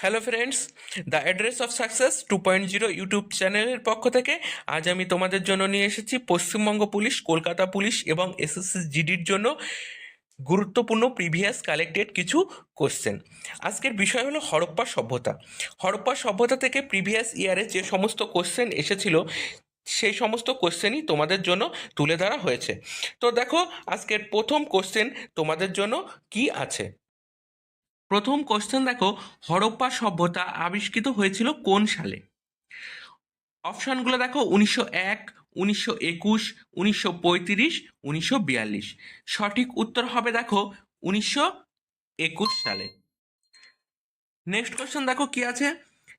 Hello friends, the address of success 2.0 YouTube চ্যানেলের পক্ষ থেকে আজ আমি তোমাদের জন্য নিয়ে এসেছি পশ্চিমবঙ্গ পুলিশ, কলকাতা পুলিশ এবং এসএসসি জিডির জন্য গুরুত্বপূর্ণ প্রিভিয়াস কালেক্টেড কিছু কোশ্চেন। আজকের বিষয় হলো হরপ্পা সভ্যতা। হরপ্পা সভ্যতা থেকে প্রিভিয়াস ইয়ারে যে সমস্ত কোশ্চেন এসেছিল সেই সমস্ত কোশ্চেনই তোমাদের জন্য তুলে ধরা হয়েছে। তো দেখো, আজকের প্রথম কোশ্চেন তোমাদের জন্য কি আছে। প্রথম কোশ্চেন দেখো, হরপ্পা সভ্যতা আবিষ্কৃত হয়েছিল কোন সালে? অপশানগুলো দেখো, 1901, 1921, 1935, 1942। সঠিক উত্তর হবে দেখো 1921 সালে। নেক্সট কোশ্চেন দেখো কি আছে,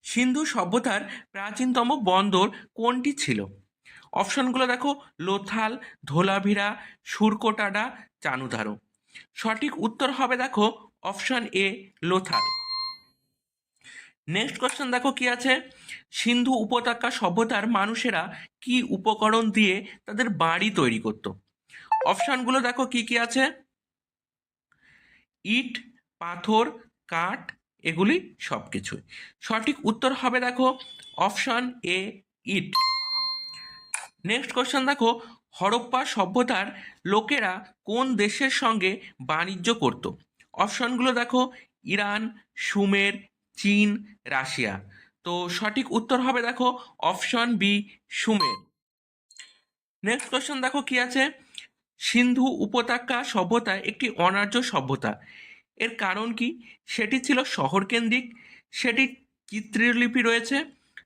সিন্ধু সভ্যতার প্রাচীনতম বন্দর কোনটি ছিল? অপশানগুলো দেখো, লোথাল, ধোলাভিরা, সুরকোটাডা, চানুধারো। সঠিক উত্তর হবে দেখো option A, Lothal. Next question দেখো কি আছে, সিন্ধু উপত্যকা সভ্যতার মানুষেরা কি উপকরণ দিয়ে তাদের বাড়ি তৈরি করত? অপশানগুলো দেখো কি কি আছে, ইট, পাথর, কাঠ, এগুলি সব কিছুই। সঠিক উত্তর হবে দেখো option A, it. Next question দেখো, হরপ্পা সভ্যতার লোকেরা কোন দেশের সঙ্গে বাণিজ্য করত? অপশানগুলো দেখো, ইরান, সুমের, চীন, রাশিয়া। তো সঠিক উত্তর হবে দেখো অপশন বি, সুমের। নেক্সট কোশ্চেন দেখো কি আছে, সিন্ধু উপত্যকা সভ্যতা একটি অনার্য সভ্যতা, এর কারণ কি? সেটি ছিল শহরকেন্দ্রিক, সেটির চিত্রলিপি রয়েছে,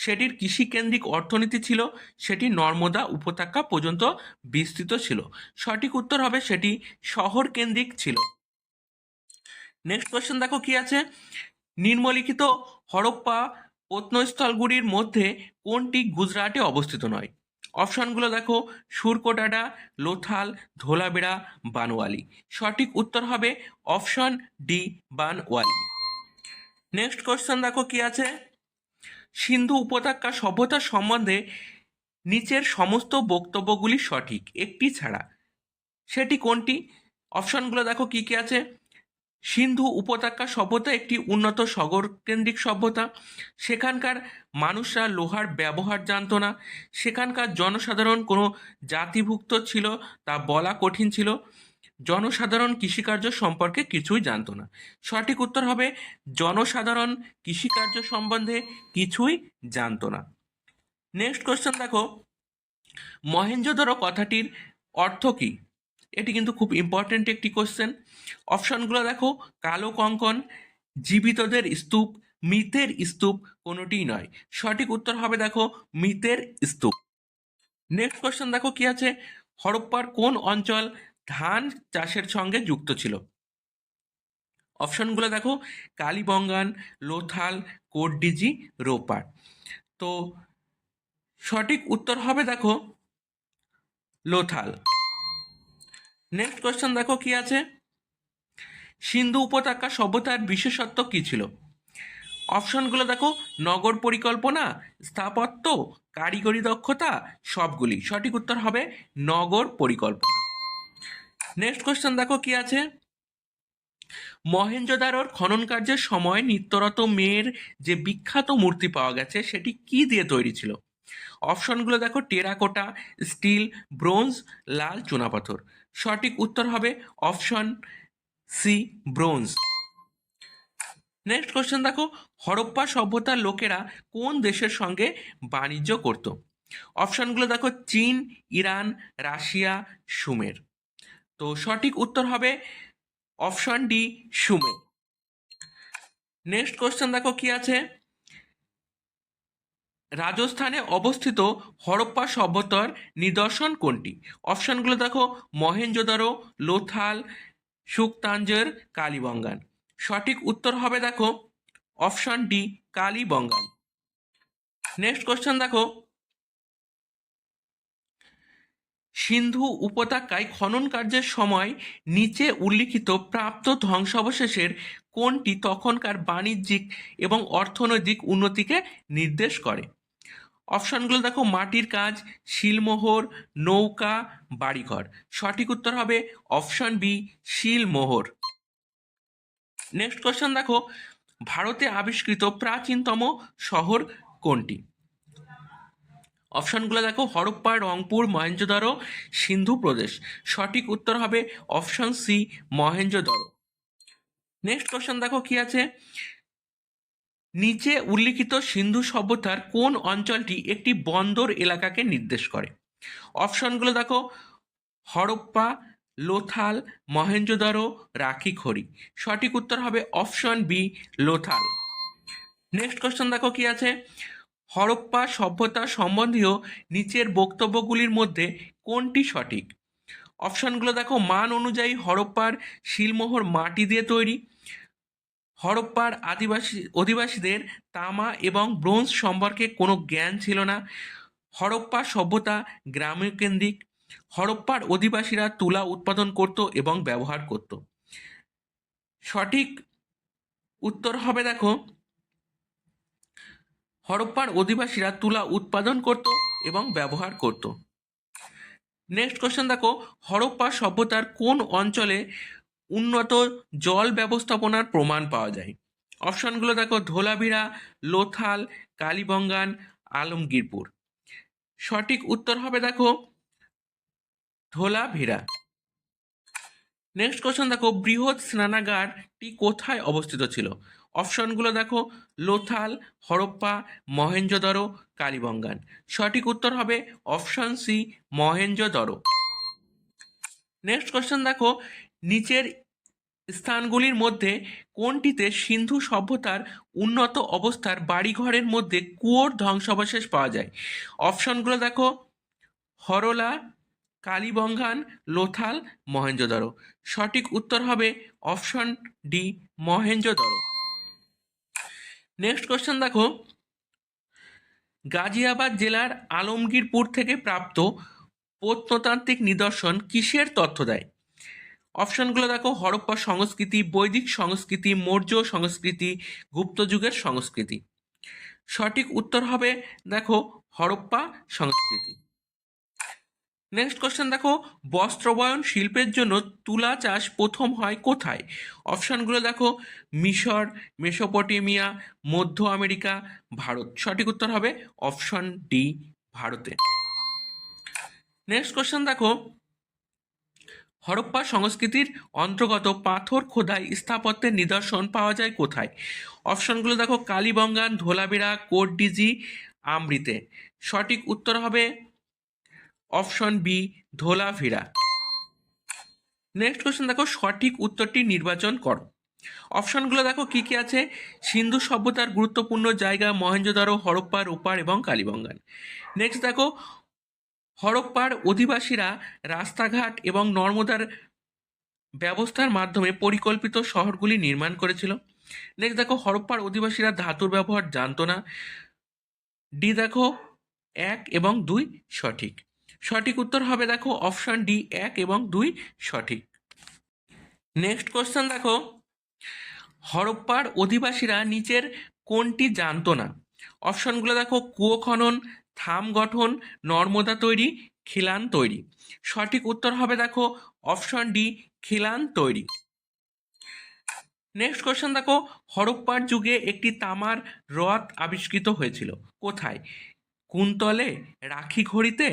সেটির কৃষিকেন্দ্রিক অর্থনীতি ছিল, সেটি নর্মদা উপত্যকা পর্যন্ত বিস্তৃত ছিল। সঠিক উত্তর হবে সেটি শহরকেন্দ্রিক ছিল। নেক্সট কোয়েশ্চেন দেখো কি আছে, নিম্নলিখিত হরপ্পা প্রত্নস্থলগুলির মধ্যে কোনটি গুজরাটে অবস্থিত নয়? অপশানগুলো দেখো, সুরকোটাডা, লোথাল, ধোলাবেড়া, বানওয়ালি। সঠিক উত্তর হবে option D, Banawali. Next question দেখো কি আছে, সিন্ধু উপত্যকা সভ্যতা সম্বন্ধে নিচের সমস্ত বক্তব্যগুলি সঠিক একটি ছাড়া, সেটি কোনটি? অপশানগুলো দেখো কি কি আছে, সিন্ধু উপত্যকা সভ্যতা একটি উন্নত সাগরকেন্দ্রিক সভ্যতা, সেখানকার মানুষরা লোহার ব্যবহার জানতো না, সেখানকার জনসাধারণ কোনো জাতিভুক্ত ছিল তা বলা কঠিন ছিল, জনসাধারণ কৃষিকার্য সম্পর্কে কিছুই জানতো না। সঠিক উত্তর হবে জনসাধারণ কৃষিকার্য সম্বন্ধে কিছুই জানতো না। নেক্সট কোশ্চেন দেখো, মহেঞ্জোদারো কথাটির অর্থ কী? এটি কিন্তু খুব ইম্পর্ট্যান্ট একটি কোশ্চেন। অপশানগুলো দেখো, কালো কঙ্কন, জীবিতদের স্তূপ, মৃতের স্তূপ, কোনোটিই নয়। সঠিক উত্তর হবে দেখো মৃতের স্তূপ। নেক্সট কোশ্চেন দেখো কি আছে, হরপ্পার কোন অঞ্চল ধান চাষের সঙ্গে যুক্ত ছিল? অপশানগুলো দেখো, কালীবঙ্গান, লোথাল, কোটডিজি, রোপার। তো সঠিক উত্তর হবে দেখো লোথাল। নেক্সট কোয়েশ্চেন দেখো কি আছে, সিন্ধু উপত্যকা সভ্যতার বিশেষত্ব কী ছিল? অপশনগুলো দেখো, নগর পরিকল্পনা, স্থাপত্য, কারিগরি দক্ষতা, সবগুলি। সঠিক উত্তর হবে নগর পরিকল্পনা। নেক্সট কোয়েশ্চেন দেখো কি আছে, মহেঞ্জোদারোর খনন কার্যের সময় নিত্যরত মেয়ের যে বিখ্যাত মূর্তি পাওয়া গেছে সেটি কি দিয়ে তৈরি ছিল? অপশনগুলো দেখো, টেরাকোটা, স্টিল, ব্রোঞ্জ, লাল চুনাপাথর। সঠিক উত্তর হবে option C, bronze. Next question দেখো, হরপ্পা সভ্যতার লোকেরা কোন দেশের সঙ্গে বাণিজ্য করত? অপশনগুলো দেখো, চীন, ইরান, রাশিয়া, সুমের। তো সঠিক উত্তর হবে অপশন ডি, সুমের। নেক্সট কোশ্চেন দেখো কি আছে, রাজস্থানে অবস্থিত হরপ্পা সভ্যতার নিদর্শন কোনটি? অপশনগুলো দেখো, মহেঞ্জোদারো, লোথাল, সুকতাঞ্জর, কালীবঙ্গান। সঠিক উত্তর হবে দেখো option D, Kalibangan. Next question দেখো, সিন্ধু উপত্যকায় খনন কার্যের সময় নিচে উল্লিখিত প্রাপ্ত ধ্বংসাবশেষের কোনটি তখনকার বাণিজ্যিক এবং অর্থনৈতিক উন্নতিকে নির্দেশ করে? অপশানগুলো দেখো, মাটির কাজ, শিলমোহর, নৌকা, বাড়িঘর। সঠিক উত্তর হবে অপশন বি, শিলমোহর। নেক্সট কোশ্চেন দেখো, ভারতে আবিষ্কৃত প্রাচীনতম শহর কোনটি? অপশনগুলো দেখো, হরপ্পা, রংপুর, মহেঞ্জোদারো, সিন্ধু প্রদেশ। সঠিক উত্তর হবে option C, Mohenjodaro. Next question দেখো কি আছে, নিচে উল্লিখিত সিন্ধু সভ্যতার কোন অঞ্চলটি একটি বন্দর এলাকাকে নির্দেশ করে? অপশনগুলো দেখো, হরপ্পা, লোথাল, মহেঞ্জোদারো, রাখিখড়ি। সঠিক উত্তর হবে option B, Lothal. Next question দেখো কি আছে, হরপ্পা সভ্যতা সম্বন্ধীয় নিচের বক্তব্যগুলির মধ্যে কোনটি সঠিক? অপশনগুলো দেখো, মান অনুযায়ী হরপ্পার শিলমোহর মাটি দিয়ে তৈরি, হরপ্পার অধিবাসীদের তামা এবং ব্রোঞ্জ সম্পর্কে কোনো জ্ঞান ছিল না, হরপ্পা সভ্যতা গ্রামকেন্দ্রিক, হরপ্পার অধিবাসীরা তুলা উৎপাদন করত এবং ব্যবহার করত। সঠিক উত্তর হবে দেখো, হরপ্পার অধিবাসীরা তুলা উৎপাদন করত এবং ব্যবহার করত। নেক্সট কোশ্চেন দেখো, হরপ্পা সভ্যতার কোন অঞ্চলে উন্নত জল ব্যবস্থাপনার প্রমাণ পাওয়া যায়? অপশনগুলো দেখো, ধোলাভিরা, লোথাল, কালীবঙ্গান, আলমগীরপুর। সঠিক উত্তর হবে দেখো ধোলাভিরা। নেক্সট কোশ্চেন দেখো, বৃহৎ স্নানাগারটি কোথায় অবস্থিত ছিল? অপশনগুলো দেখো, লোথাল, হরপ্পা, মহেঞ্জোদারো, কালীবঙ্গান। সঠিক উত্তর হবে option C, Mohenjodaro. Next question দেখো, নিচের স্থানগুলির মধ্যে কোনটিতে সিন্ধু সভ্যতার উন্নত অবস্থার বাড়িঘরের মধ্যে কুয়োর ধ্বংসাবশেষ পাওয়া যায়? অপশনগুলো দেখো, হরলা, কালীবঙ্গান, লোথাল, মহেঞ্জোদারো। সঠিক উত্তর হবে option D, Mohenjo-daro. Next question দেখো, গাজিয়াবাদ জেলার আলমগীরপুর থেকে প্রাপ্ত প্রত্নতাত্ত্বিক নিদর্শন কিসের তথ্য দেয়? অপশনগুলো দেখো, হরপ্পা সংস্কৃতি, বৈদিক সংস্কৃতি, মৌর্য সংস্কৃতি, গুপ্ত যুগের সংস্কৃতি। সঠিক উত্তর হবে দেখো হরপ্পা সংস্কৃতি। নেক্সট কোশ্চেন দেখো, বস্ত্রবয়ন শিল্পের জন্য তুলা চাষ প্রথম হয় কোথায়? অপশনগুলো দেখো, মিশর, মেসোপটেমিয়া, মধ্য আমেরিকা, ভারত। সঠিক উত্তর হবে অপশন ডি, ভারতে। নেক্সট কোশ্চেন দেখো, হরপ্পা সংস্কৃতির অন্তর্গত পাথর খোদাই স্থাপত্যের নিদর্শন পাওয়া যায় কোথায়? অপশনগুলো দেখো, কালীবঙ্গান, ধোলাভিরা, কোটডিজি, আমৃতে। সঠিক উত্তর হবে option B, Dholavira. Next question দেখো, সঠিক উত্তরটি নির্বাচন করো। অপশনগুলো দেখো কি কি আছে, সিন্ধু সভ্যতার গুরুত্বপূর্ণ জায়গা মহেঞ্জোদারো, হরপ্পা, রূপার এবং কালীবঙ্গান। নেক্সট দেখো, হরপ্পার অধিবাসীরা রাস্তাঘাট এবং নর্মদার ব্যবস্থার মাধ্যমে পরিকল্পিত শহরগুলি নির্মাণ করেছিল। নেক্সট দেখো, হরপ্পার অধিবাসীরা ধাতুর ব্যবহার জানতো না। ডি দেখো 1 এবং 2 সঠিক। সঠিক উত্তর হবে দেখো অপশন ডি, 1 এবং 2 সঠিক। নেক্সট কোশ্চেন দেখো, হরপ্পার অধিবাসীরা নিচের কোনটি জানতো না? অপশনগুলো দেখো, কুয়ো খনন, থাম গঠন, নর্মদা তৈরি, খিলান তৈরি। সঠিক উত্তর হবে দেখো অপশন ডি, খিলান তৈরি। নেক্সট কোশ্চেন দেখো, হরপ্পার যুগে একটি তামার রথ আবিষ্কৃত হয়েছিল কোথায়? কুন্তলে, রাখিখড়িতে,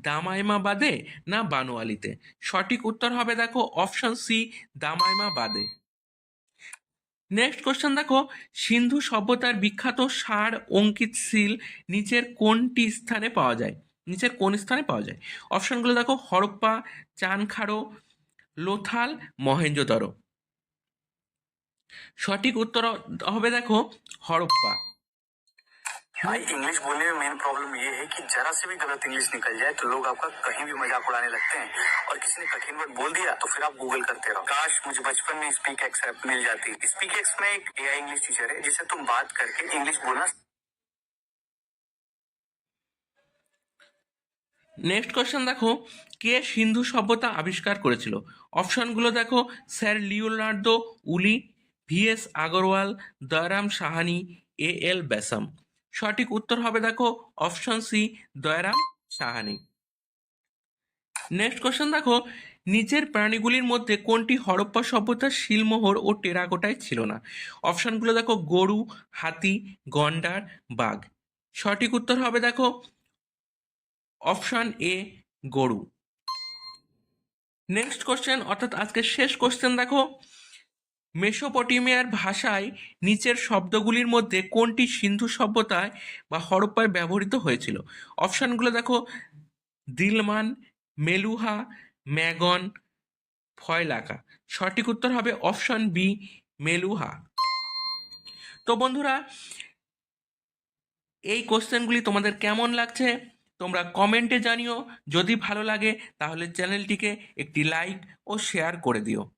দামাইমাবাদে না বানোয়ালিতে? সঠিক উত্তর হবে দেখো অপশন সি, দামাইমাবাদে। নেক্সট কোশ্চেন দেখো, সিন্ধু সভ্যতার বিখ্যাত ষাঁড় অঙ্কিত সিল নিচের কোনটি স্থানে পাওয়া যায়? নিচের কোন স্থানে পাওয়া যায়? অপশনগুলো দেখো, হরপ্পা, চানখারো, লোথাল, মহেঞ্জোদারো। সঠিক উত্তর হবে দেখো হরপ্পা। भाई इंग्लिश बोलने में मेन प्रॉब्लम ये है कि जरा से भी गलत इंग्लिश निकल जाए तो लोग आपका कहीं भी मजाक उड़ाने लगते हैं, और किसी ने कठिन वर्ड बोल दिया तो फिर आप गूगल करते रहो। काश मुझे बचपन में स्पीक एक्स ऐप मिल जाती। स्पीक एक्स में एक एआई इंग्लिश टीचर है जिससे तुम बात करके इंग्लिश बोलना। নেক্সট কোশ্চেন দেখো, কে সিন্ধু সভ্যতা আবিষ্কার করেছিল? অপশনগুলো দেখো, sir Leonardo Woolley, VS Agarwal, Dayaram Sahni, L Basham. সঠিক উত্তর হবে দেখো option C, Dayaram Sahni. Next question দেখো, নিচের প্রাণীগুলির মধ্যে কোনটি হরপ্পা সভ্যতার শিলমোহর ও টেরাকোটায় ছিল না? অপশানগুলো দেখো, গরু, হাতি, গন্ডার, বাঘ। সঠিক উত্তর হবে দেখো অপশান এ, গরু। নেক্সট কোশ্চেন, অর্থাৎ আজকের শেষ কোশ্চেন দেখো, মেসোপটেমিয়ার ভাষায় নিচের শব্দগুলির মধ্যে কোনটি সিন্ধু সভ্যতায় বা হরপ্পায় ব্যবহৃত হয়েছিল? অপশানগুলো দেখো, দিলমান, মেলুহা, ম্যাগন, ফয়লাকা। সঠিক উত্তর হবে অপশন বি, মেলুহা। তো বন্ধুরা, এই কোশ্চেনগুলি তোমাদের কেমন লাগছে তোমরা কমেন্টে জানিও। যদি ভালো লাগে তাহলে চ্যানেলটিকে একটি লাইক ও শেয়ার করে দিও।